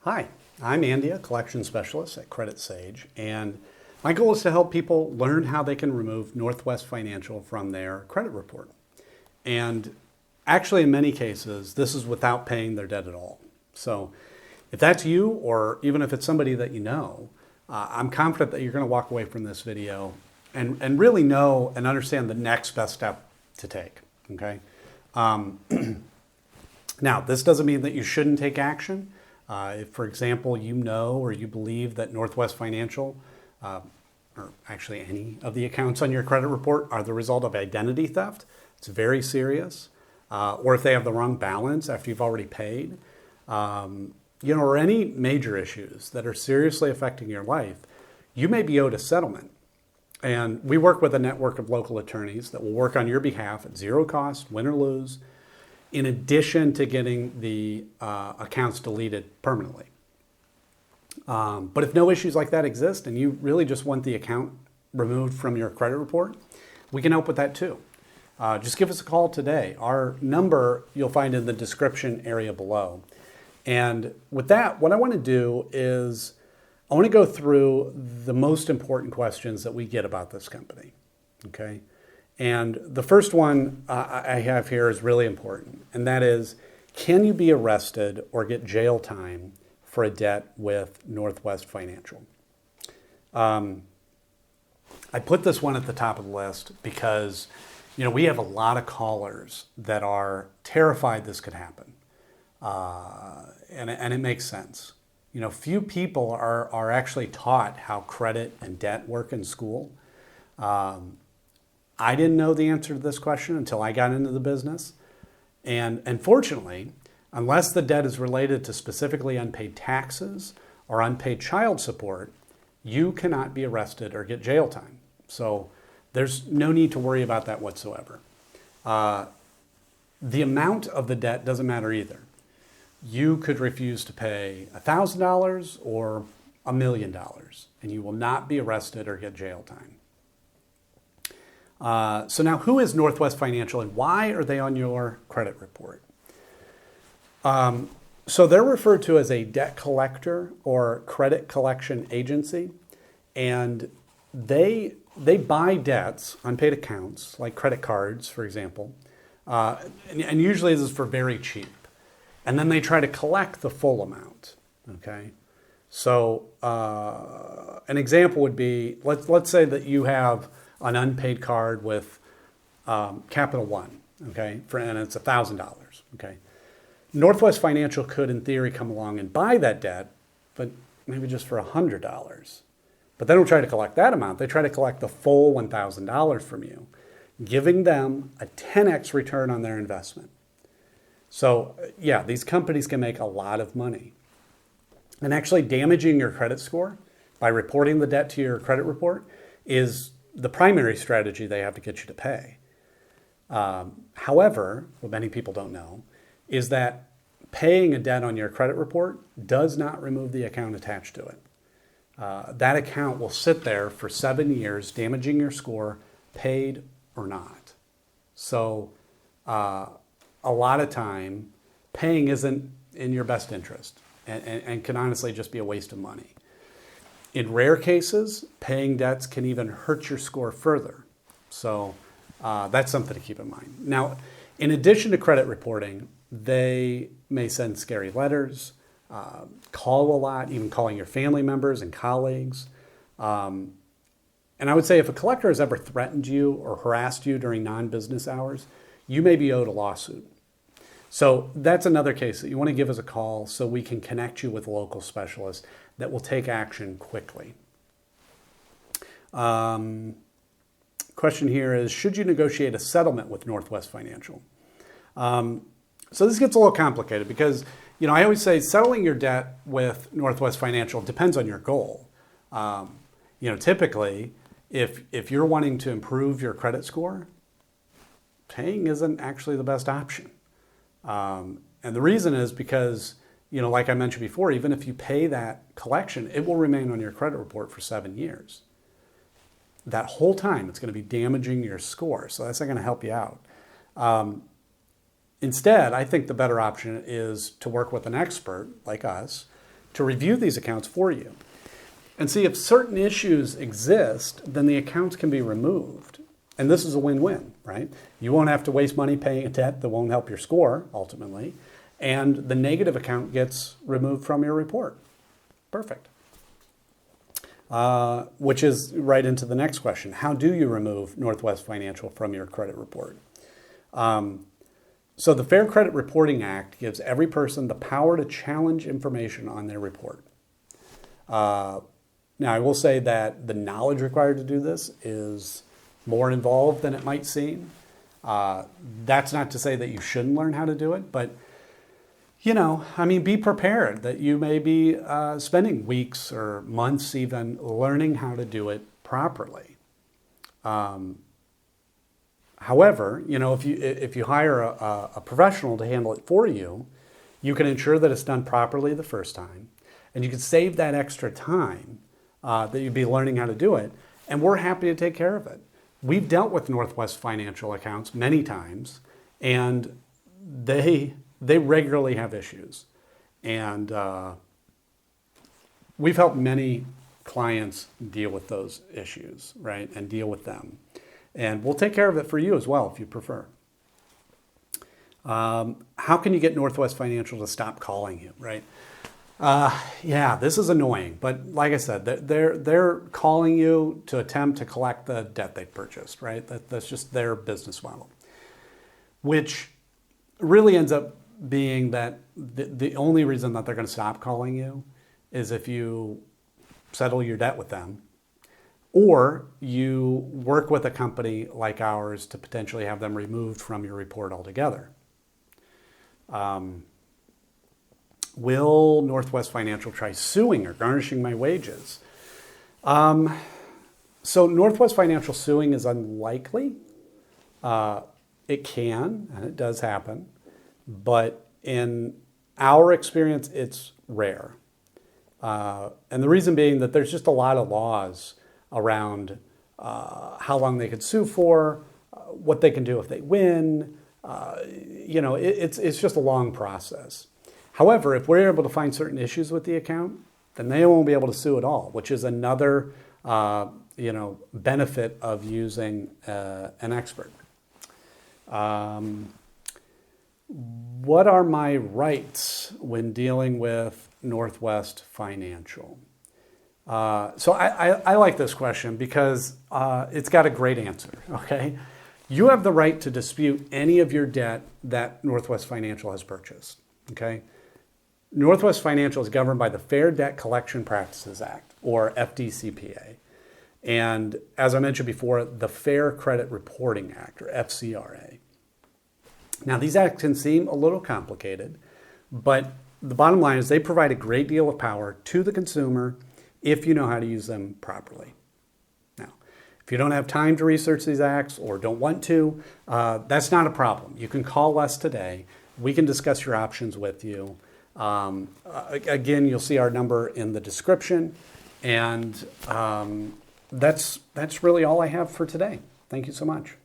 Hi, I'm Andy, a collection specialist at Credit Sage, and my goal is to help people learn how they can remove Northwest Financial from their credit report. And actually, in many cases, this is without paying their debt at all. So if that's you, or even if it's somebody that you know, I'm confident that you're going to walk away from this video and really know and understand the next best step to take, okay? Now, this doesn't mean that you shouldn't take action. If, for example, you know or you believe that Northwest Financial, or actually any of the accounts on your credit report are the result of identity theft, it's very serious. Or if they have the wrong balance after you've already paid, or any major issues that are seriously affecting your life, you may be owed a settlement. And we work with a network of local attorneys that will work on your behalf at zero cost, win or lose, in addition to getting the accounts deleted permanently. But if no issues like that exist and you really just want the account removed from your credit report, we can help with that too. Just give us a call today. Our number you'll find in the description area below. And with that, what I want to do is I want to go through the most important questions that we get about this company, okay? And the first one I have here is really important, and that is, can you be arrested or get jail time for a debt with Northwest Financial? I put this one at the top of the list because, we have a lot of callers that are terrified this could happen, and it makes sense. Few people are actually taught how credit and debt work in school. I didn't know the answer to this question until I got into the business. And unfortunately, unless the debt is related to specifically unpaid taxes or unpaid child support, you cannot be arrested or get jail time. So there's no need to worry about that whatsoever. The amount of the debt doesn't matter either. You could refuse to pay $1,000 or $1 million, and you will not be arrested or get jail time. So now, who is Northwest Financial and why are they on your credit report? So they're referred to as a debt collector or credit collection agency, and they buy debts, unpaid accounts, like credit cards, for example, and usually this is for very cheap. And then they try to collect the full amount, okay? So an example would be, let's say that you have an unpaid card with Capital One, okay, and it's $1,000, okay. Northwest Financial could, in theory, come along and buy that debt, but maybe just for $100. But they don't try to collect that amount. They try to collect the full $1,000 from you, giving them a 10x return on their investment. So yeah, these companies can make a lot of money. And actually damaging your credit score by reporting the debt to your credit report is the primary strategy they have to get you to pay. However, what many people don't know is that paying a debt on your credit report does not remove the account attached to it. That account will sit there for 7 years, damaging your score, paid or not. So a lot of time, paying isn't in your best interest and can honestly just be a waste of money. In rare cases, paying debts can even hurt your score further. So that's something to keep in mind. Now, in addition to credit reporting, they may send scary letters, call a lot, even calling your family members and colleagues. And I would say if a collector has ever threatened you or harassed you during non-business hours, you may be owed a lawsuit. So that's another case that you want to give us a call so we can connect you with a local specialist that will take action quickly. Question here is, should you negotiate a settlement with Northwest Financial? So this gets a little complicated because, I always say settling your debt with Northwest Financial depends on your goal. Typically, if you're wanting to improve your credit score, paying isn't actually the best option. And the reason is because, like I mentioned before, even if you pay that collection, it will remain on your credit report for 7 years. That whole time, it's going to be damaging your score. So that's not going to help you out. Instead, I think the better option is to work with an expert like us to review these accounts for you and see if certain issues exist, then the accounts can be removed. And this is a win-win, right? You won't have to waste money paying a debt that won't help your score, ultimately. And the negative account gets removed from your report. Perfect. Which is right into the next question. How do you remove Northwest Financial from your credit report? So the Fair Credit Reporting Act gives every person the power to challenge information on their report. Now, I will say that the knowledge required to do this is more involved than it might seem. That's not to say that you shouldn't learn how to do it, but be prepared that you may be spending weeks or months even learning how to do it properly. However, if you hire a professional to handle it for you, you can ensure that it's done properly the first time, and you can save that extra time that you'd be learning how to do it, and we're happy to take care of it. We've dealt with Northwest Financial accounts many times, and they regularly have issues. And we've helped many clients deal with those issues, right, and deal with them. And we'll take care of it for you as well if you prefer. How can you get Northwest Financial to stop calling you, right? Yeah, this is annoying, but like I said, they're calling you to attempt to collect the debt they purchased, right? That's just their business model, which really ends up being that the only reason that they're going to stop calling you is if you settle your debt with them, or you work with a company like ours to potentially have them removed from your report altogether. Will Northwest Financial try suing or garnishing my wages? So Northwest Financial suing is unlikely. It can, and it does happen, but in our experience, it's rare. And the reason being that there's just a lot of laws around how long they could sue for, what they can do if they win. It's just a long process. However, if we're able to find certain issues with the account, then they won't be able to sue at all, which is another benefit of using an expert. What are my rights when dealing with Northwest Financial? So I like this question because it's got a great answer, okay? You have the right to dispute any of your debt that Northwest Financial has purchased, okay? Northwest Financial is governed by the Fair Debt Collection Practices Act, or FDCPA. And as I mentioned before, the Fair Credit Reporting Act, or FCRA. Now, these acts can seem a little complicated, but the bottom line is they provide a great deal of power to the consumer if you know how to use them properly. Now, if you don't have time to research these acts or don't want to, that's not a problem. You can call us today. We can discuss your options with you. Again, you'll see our number in the description. And that's really all I have for today. Thank you so much.